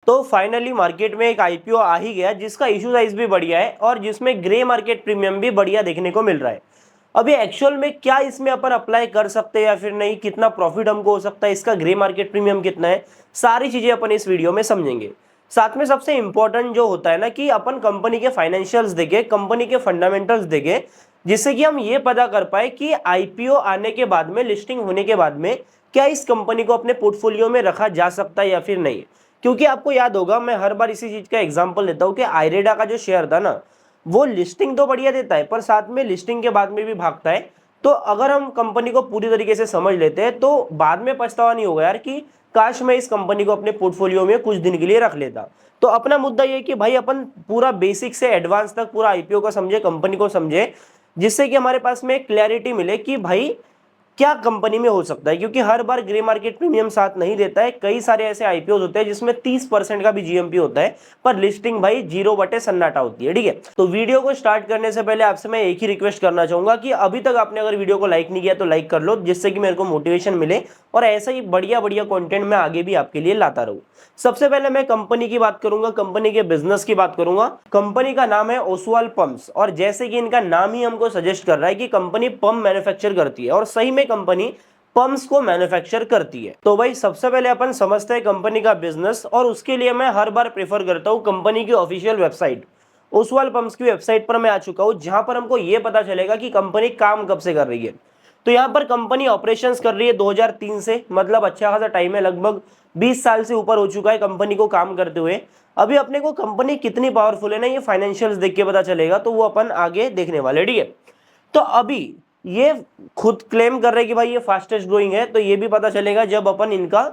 तो finally market में एक आईपीओ आ ही गया जिसका इशू साइज भी बढ़िया है और जिसमें ग्रे मार्केट प्रीमियम भी बढ़िया देखने को मिल रहा है। अभी एक्चुअल में क्या इसमें अपन अप्लाई कर सकते हैं या फिर नहीं, कितना प्रॉफिट हमको हो सकता है, इसका ग्रे मार्केट प्रीमियम कितना है, सारी चीजें अपन इस वीडियो में समझेंगे। साथ में सबसे इंपॉर्टेंट जो होता है ना कि अपन कंपनी के फाइनेंशियल्स देखें, कंपनी के फंडामेंटल्स देखें, जिससे कि हम ये पता कर पाए कि आईपीओ आने के बाद में, लिस्टिंग होने के बाद में क्या इस कंपनी को अपने पोर्टफोलियो में रखा जा सकता है या फिर नहीं। क्योंकि आपको याद होगा, मैं हर बार इसी चीज का एग्जांपल लेता हूं कि आयरेडा का जो शेयर था ना, वो लिस्टिंग तो बढ़िया देता है पर साथ में लिस्टिंग के बाद में भी भागता है। तो अगर हम कंपनी को पूरी तरीके से समझ लेते हैं तो बाद में पछतावा नहीं होगा यार कि काश मैं इस कंपनी को अपने पोर्टफोलियो में कुछ दिन के लिए रख लेता। तो अपना मुद्दा ये कि भाई अपन पूरा बेसिक से एडवांस तक पूरा आईपीओ को समझे, कंपनी को समझे, जिससे कि हमारे पास में क्लैरिटी मिले कि भाई क्या कंपनी में हो सकता है। क्योंकि हर बार ग्रे मार्केट प्रीमियम साथ नहीं देता है, कई सारे ऐसे आईपीओ होते हैं जिसमें 30% का भी जीएमपी होता है पर लिस्टिंग भाई 0/सन्नाटा होती है। ठीक है, तो वीडियो को स्टार्ट करने से पहले आपसे मैं एक ही रिक्वेस्ट करना चाहूंगा कि अभी तक आपने अगर वीडियो को लाइक नहीं किया तो लाइक कर लो, जिससे कि मेरे को मोटिवेशन मिले और ऐसा ही बढ़िया बढ़िया कंटेंट मैं आगे भी आपके लिए लाता रहूं। सबसे पहले मैं कंपनी की बात करूंगा, कंपनी के बिजनेस की बात करूंगा। कंपनी का नाम है ओसवाल पंप्स और जैसे कि इनका नाम ही हमको सजेस्ट कर रहा है कि कंपनी पंप मैन्युफैक्चर करती है और सही में कंपनी पंप्स को मैन्युफैक्चर करती है। तो भाई सबसे पहले अपन समझते हैं कंपनी का बिजनेस और उसके लिए मैं हर बार प्रेफर करता हूं कंपनी की ऑफिशियल वेबसाइट ओसवाल पंप्स की वेबसाइट पर मैं आ चुका हूं, जहां पर हमको यह पता चलेगा कि कंपनी काम कब से कर रही है। तो यहाँ पर कंपनी ऑपरेशंस कर रही है 2003 से, मतलब अच्छा खासा टाइम है, लगभग 20 साल से ऊपर हो चुका है कंपनी को काम करते हुए। अभी अपने को कंपनी कितनी पावरफुल है ना, ये फाइनेंशियल्स देख के पता चलेगा, तो वो अपन आगे देखने वाले। ठीक है, तो अभी ये खुद क्लेम कर रहे हैं कि भाई ये फास्टेस्ट ग्रोइंग है, तो ये भी पता चलेगा जब अपन इनका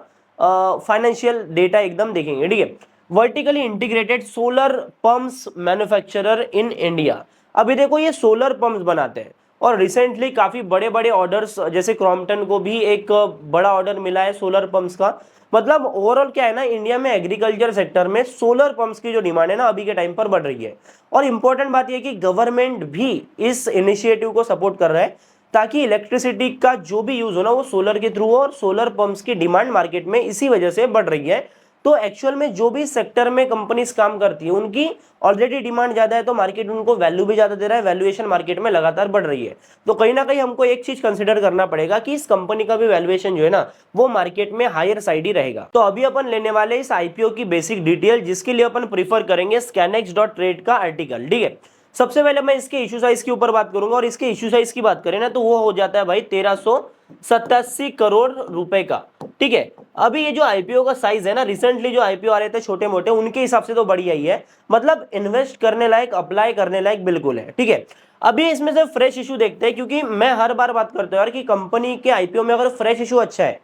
फाइनेंशियल डेटा एकदम देखेंगे। ठीक है, vertically integrated solar pumps manufacturer in India. अभी देखो ये सोलर पंप्स बनाते हैं और रिसेंटली काफी बड़े बड़े ऑर्डर्स, जैसे क्रॉम्पटन को भी एक बड़ा ऑर्डर मिला है सोलर पंप्स का। मतलब ओवरऑल क्या है ना, इंडिया में एग्रीकल्चर सेक्टर में सोलर पंप्स की जो डिमांड है ना अभी के टाइम पर बढ़ रही है। और इंपॉर्टेंट बात यह कि गवर्नमेंट भी इस इनिशिएटिव को सपोर्ट कर रहा है ताकि इलेक्ट्रिसिटी का जो भी यूज हो ना वो सोलर के थ्रू हो, और सोलर पंप्स की डिमांड मार्केट में इसी वजह से बढ़ रही है। तो एक्चुअल में जो भी सेक्टर में कंपनीज काम करती है उनकी ऑलरेडी डिमांड ज्यादा है, तो मार्केट उनको वैल्यू भी ज्यादा दे रहा है, वैल्यूएशन मार्केट में लगातार बढ़ रही है। तो कहीं ना कहीं हमको एक चीज कंसिडर करना पड़ेगा कि इस कंपनी का भी वैल्यूएशन जो है ना वो मार्केट में हायर साइड ही रहेगा। तो अभी अपन लेने वाले इस आईपीओ की बेसिक डिटेल, जिसके लिए अपन प्रीफर करेंगे scanex.trade का आर्टिकल। ठीक है, सबसे पहले मैं इसके इशू साइज के ऊपर बात करूंगा और इसके इशू साइज की बात करें ना तो वो हो जाता है भाई 1387 करोड़ रुपए का। ठीक है, अभी ये जो आईपीओ का साइज है ना, रिसेंटली जो आईपीओ आ रहे थे छोटे मोटे, उनके हिसाब से तो बढ़िया ही है, मतलब इन्वेस्ट करने लायक, अप्लाई करने लायक बिल्कुल है। ठीक है, अभी इसमें से फ्रेश इशू देखते हैं, क्योंकि मैं हर बार बात करता हूं यार कि कंपनी के आईपीओ में अगर फ्रेश इशू अच्छा है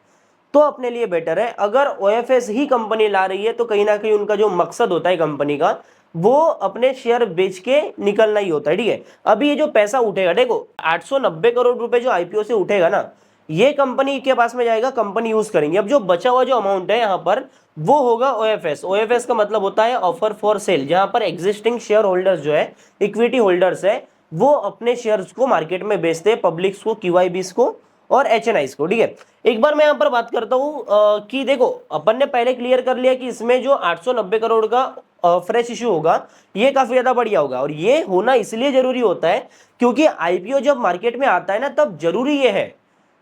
तो अपने लिए बेटर है। अगर ओएफएस ही कंपनी ला रही है तो कहीं ना कहीं उनका जो मकसद होता है कंपनी का वो अपने शेयर बेच के निकलना ही होता है। ठीक है, अभी ये जो पैसा उठेगा, देखो 890 करोड़ रुपए जो आईपीओ से उठेगा ना, ये कंपनी के पास में जाएगा, कंपनी यूज करेंगे। अब जो बचा हुआ जो अमाउंट है यहाँ पर वो होगा ओएफएस। ओएफएस का मतलब होता है ऑफर फॉर सेल, जहां पर एग्जिस्टिंग शेयर होल्डर्स जो है, इक्विटी होल्डर्स है, वो अपने शेयर्स को मार्केट में बेचते हैं, पब्लिक्स को, क्यूआईबीस को और एचएनआईस को। ठीक है, एक बार मैं यहाँ पर बात करता हूँ कि देखो अपन ने पहले क्लियर कर लिया कि इसमें जो 890 करोड़ का फ्रेश इशू होगा ये काफी ज्यादा बढ़िया होगा, और ये होना इसलिए जरूरी होता है क्योंकि आईपीओ जब मार्केट में आता है ना तब जरूरी ये है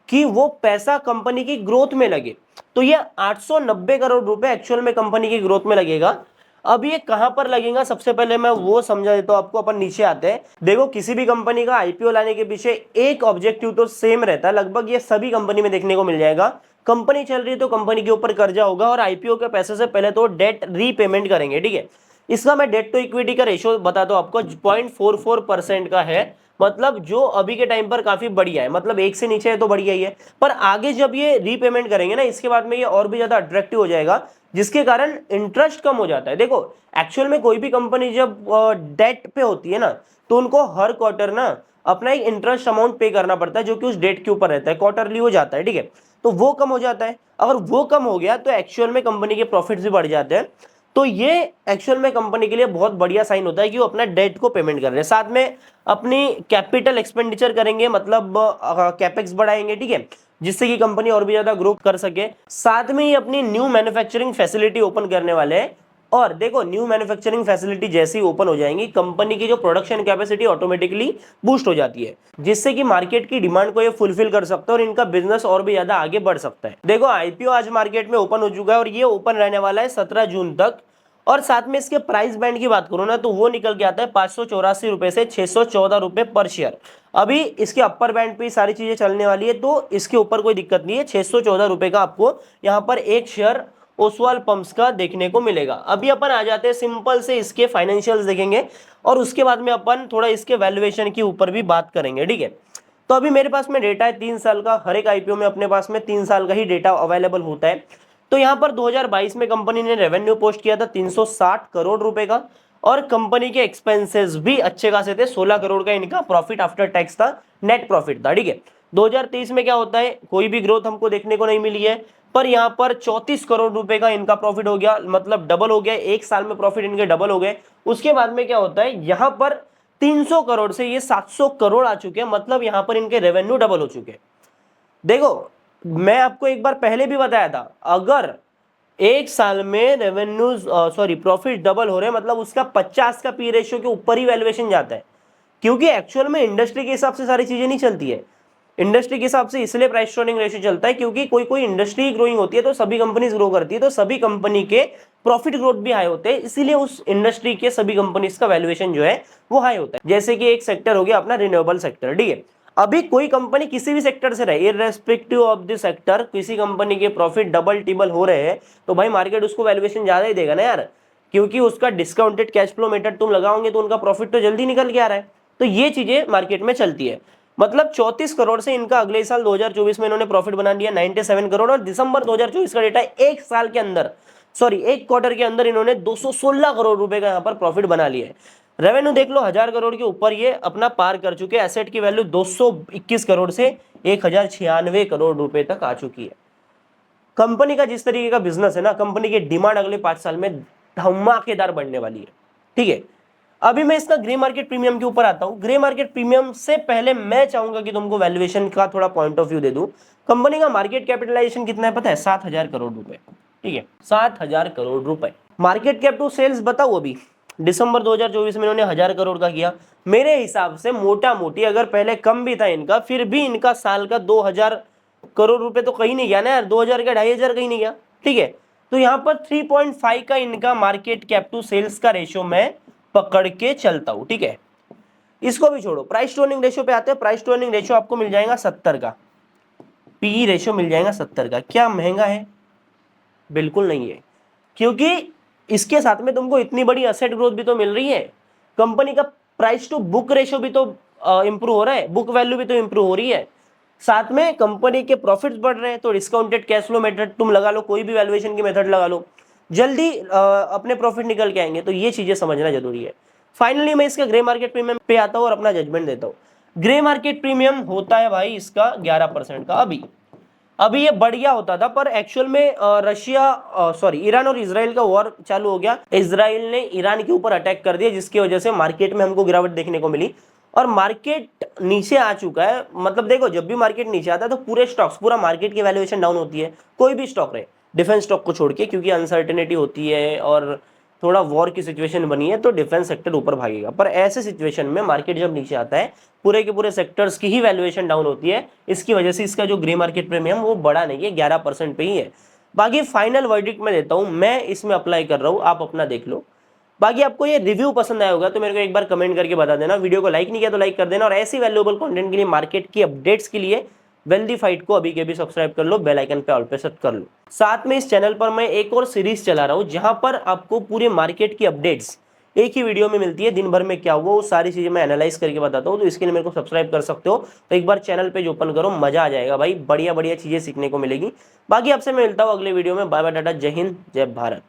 कि वो पैसा कंपनी की ग्रोथ में लगे। तो ये 890 करोड़ रुपए एक्चुअल में कंपनी की ग्रोथ में लगेगा। अब ये कहां पर लगेगा, सबसे पहले मैं वो समझा देता हूं आपको। अपन नीचे आते हैं, देखो किसी भी कंपनी का आईपीओ लाने के पीछे एक ऑब्जेक्टिव तो सेम रहता है, लगभग ये सभी कंपनी में देखने को मिल जाएगा। कंपनी चल रही है तो कंपनी के ऊपर कर्जा होगा और आईपीओ के पैसे से पहले तो डेट रीपेमेंट करेंगे। ठीक है, इसका मैं डेट टू इक्विटी का रेशियो बता दो आपको, 0.44% का है, मतलब जो अभी के टाइम पर काफी बढ़िया है, मतलब एक से नीचे है तो बढ़िया ही है। पर आगे जब ये रीपेमेंट करेंगे ना इसके बाद में ये और भी ज्यादा अट्रैक्टिव हो जाएगा, जिसके कारण इंटरेस्ट कम हो जाता है। देखो एक्चुअल में कोई भी कंपनी जब डेट पे होती है ना तो उनको हर क्वार्टर ना अपना एक इंटरेस्ट अमाउंट पे करना पड़ता है, जो कि उस डेट के ऊपर रहता है, क्वार्टरली हो जाता है। ठीक है, तो वो कम हो जाता है। अगर वो कम हो गया तो एक्चुअल में कंपनी के प्रॉफिट्स भी बढ़ जाते हैं। तो ये एक्चुअल में कंपनी के लिए बहुत बढ़िया साइन होता है कि वो अपना डेट को पेमेंट कर रहे हैं, साथ में अपनी कैपिटल एक्सपेंडिचर करेंगे, मतलब कैपेक्स बढ़ाएंगे। ठीक है, जिससे कि कंपनी और भी ज्यादा ग्रो कर सके। साथ में ही अपनी न्यू मैन्युफैक्चरिंग फैसिलिटी ओपन करने वाले हैं और देखो न्यू मैन्युफैक्चरिंग फैसिलिटी जैसे ही ओपन हो जाएंगी, कंपनी की जो प्रोडक्शन कैपेसिटी ऑटोमेटिकली बूस्ट हो जाती है, जिससे कि मार्केट की डिमांड को ये फुलफिल कर सकता है और इनका बिजनेस और भी ज्यादा आगे बढ़ सकता है। देखो आईपीओ आज मार्केट में ओपन हो चुका है और ये ओपन रहने वाला है 17 जून तक। और साथ में इसके प्राइस बैंड की बात करूं ना तो वो निकल के आता है 584 रुपए से 614 रुपए पर शेयर। अभी इसके अपर बैंड पे सारी चीजें चलने वाली है, तो इसके ऊपर कोई दिक्कत नहीं है। 614 रुपए का आपको यहाँ पर एक शेयर ओसवाल पंप्स का देखने को मिलेगा। अभी अपन आ जाते हैं सिंपल से इसके फाइनेंशियल्स देखेंगे और उसके बाद में अपन थोड़ा इसके वैल्यूएशन के ऊपर भी बात करेंगे, ठीक है। तो अभी मेरे पास में डेटा है 3 साल का, हर एक आईपीओ में अपने पास में 3 साल का ही डेटा अवेलेबल होता है। तो यहाँ पर 2022 में कंपनी ने रेवेन्यू पोस्ट किया था 360 करोड़ रुपए का, और कंपनी के एक्सपेंसेस भी अच्छे खासे थे, 16 करोड़ का इनका प्रॉफिट आफ्टर टैक्स था, नेट प्रॉफिट था, ठीक है। 2023 में क्या होता है, कोई भी ग्रोथ हमको देखने को नहीं मिली है, पर यहाँ पर 34 करोड़ रुपए का इनका प्रॉफिट हो गया, मतलब डबल हो गया, एक साल में प्रॉफिट इनके डबल हो गए। उसके बाद में क्या होता है, यहाँ पर 300 करोड़ से ये 700 करोड़ आ चुके हैं, मतलब यहाँ पर इनके रेवेन्यू डबल हो चुके हैं। देखो मैं आपको एक बार पहले भी बताया था, अगर एक साल में रेवेन्यू प्रॉफिट डबल हो रहे हैं, मतलब उसका 50 का पी रेशियो के ऊपर ही वैल्यूएशन जाता है, क्योंकि एक्चुअल में इंडस्ट्री के हिसाब से सारी चीजें नहीं चलती है। इंडस्ट्री के हिसाब से इसलिए प्राइस टू अर्निंग रेशियो चलता है क्योंकि कोई कोई इंडस्ट्री ग्रोइंग होती है तो सभी कंपनीज ग्रो करती है, तो सभी कंपनी के प्रॉफिट ग्रोथ भी हाई होते हैं, इसीलिए उस इंडस्ट्री के सभी कंपनीज का वैल्यूएशन जो है वो हाई होता है। जैसे कि एक सेक्टर हो गया अपना रिन्यूएबल सेक्टर, ठीक है। अभी कोई कंपनी किसी भी सेक्टर से रहे, इररेस्पेक्टिव ऑफ द सेक्टर, किसी कंपनी के प्रॉफिट डबल टिबल हो रहे हैं तो भाई मार्केट उसको वैल्यूएशन ज्यादा ही देगा ना यार, क्योंकि उसका डिस्काउंटेड कैश फ्लो मेथड तुम लगाओगे तो उनका प्रॉफिट तो जल्दी निकल के आ रहा है। तो ये चीजें मार्केट में चलती है। मतलब 34 करोड़ से इनका अगले साल 2024 में इन्होंने प्रॉफिट बना दिया 97 करोड़, और दिसंबर 2024 का डेटा एक साल के अंदर, एक क्वार्टर के अंदर इन्होंने 216 करोड़ रुपए का यहाँ पर प्रॉफिट बना लिया है। रेवेन्यू देख लो 1000 करोड़ के ऊपर ये अपना पार कर चुके हैं, एसेट की वैल्यू 221 करोड़ से 1096 करोड़ रुपए तक आ चुकी है। कंपनी का जिस तरीके का बिजनेस है ना, कंपनी की डिमांड अगले 5 साल में धमाकेदार बढ़ने वाली है, ठीक है। अभी मैं इसका ग्रे मार्केट प्रीमियम के ऊपर आता हूं। ग्रे मार्केट प्रीमियम से पहले मैं चाहूंगा कि तुमको वैल्यूएशन का थोड़ा पॉइंट ऑफ व्यू दे दूं। कंपनी का मार्केट कैपिटलाइजेशन कितना है पता है, 7000 करोड़ रुपए, ठीक है, 7000 करोड़ रुपए। मार्केट कैप टू सेल्स बताओ, अभी दिसंबर 2024 में इन्होंने 1000 करोड़ का किया। मेरे हिसाब से मोटा मोटी, अगर पहले कम भी था इनका, फिर भी इनका साल का 2000 करोड़ रुपए तो कहीं नहीं गया ना यार, 2000 का 2500 कहीं नहीं गया, ठीक है। तो यहाँ पर 3.5 का इनका मार्केट कैप टू सेल्स का रेशियो मैं पकड़ के चलता हूं, ठीक है। इसको भी छोड़ो, प्राइस टू अर्निंग रेशियो पे आते हैं। प्राइस टू अर्निंग रेशियो आपको मिल जाएगा 70 का, पी रेशियो मिल जाएगा 70 का। क्या महंगा है? बिल्कुल नहीं है, क्योंकि इसके साथ में तुमको इतनी बड़ी असेट ग्रोथ भी तो मिल रही है, कंपनी का प्राइस टू बुक रेशियो भी तो इंप्रूव हो रहा है, बुक वैल्यू भी तो इंप्रूव हो रही है, साथ में कंपनी के प्रॉफिट्स बढ़ रहे हैं। तो डिस्काउंटेड कैश फ्लो मेथड तुम लगा लो, कोई भी वैल्यूएशन की मेथड लगा लो, जल्दी अपने प्रॉफिट निकल के आएंगे। तो ये चीजें समझना जरूरी है। फाइनली मैं इसका ग्रे मार्केट प्रीमियम पे आता हूं और अपना जजमेंट देता हूं। ग्रे मार्केट प्रीमियम होता है भाई इसका 11% का। अभी ये बढ़ गया होता था, पर एक्चुअल में ईरान और इजराइल का वॉर चालू हो गया, इजराइल ने ईरान के ऊपर अटैक कर दिया, जिसकी वजह से मार्केट में हमको गिरावट देखने को मिली और मार्केट नीचे आ चुका है। मतलब देखो, जब भी मार्केट नीचे आता है तो पूरे स्टॉक्स, पूरा मार्केट की वैल्यूएशन डाउन होती है, कोई भी स्टॉक रहे, डिफेंस स्टॉक को छोड़ के, क्योंकि अनसर्टेनिटी होती है और थोड़ा वॉर की सिचुएशन बनी है तो डिफेंस सेक्टर ऊपर भागेगा। पर ऐसे सिचुएशन में मार्केट जब नीचे आता है, पूरे के पूरे सेक्टर्स की ही वैल्यूएशन डाउन होती है। इसकी वजह से इसका जो ग्रे मार्केट प्रीमियम वो बड़ा नहीं है, 11% पे ही है। बाकी फाइनल वर्डिक्ट में देता हूं, मैं इसमें अप्लाई कर रहा हूं, आप अपना देख लो। बाकी आपको ये रिव्यू पसंद आया होगा तो मेरे को एक बार कमेंट करके बता देना। वीडियो को लाइक नहीं किया तो लाइक कर देना, और ऐसी वैल्यूएबल कंटेंट के लिए, मार्केट की अपडेट्स के लिए वेल्दी फाइट को अभी के भी सब्सक्राइब कर लो, बेल आइकन पे ऑल पे सेट कर लो। साथ में इस चैनल पर मैं एक और सीरीज चला रहा हूं जहां पर आपको पूरे मार्केट की अपडेट्स एक ही वीडियो में मिलती है। दिन भर में क्या हुआ वो सारी चीजें मैं एनालाइज करके बताता हूं, तो इसके लिए मेरे को सब्सक्राइब कर सकते हो। तो एक बार चैनल पेज ओपन करो, मजा आ जाएगा भाई, बढ़िया बढ़िया चीजें सीखने को मिलेगी। बाकी आपसे मैं मिलता हूं अगले वीडियो में। बाय बाय, टाटा, जय हिंद, जय भारत।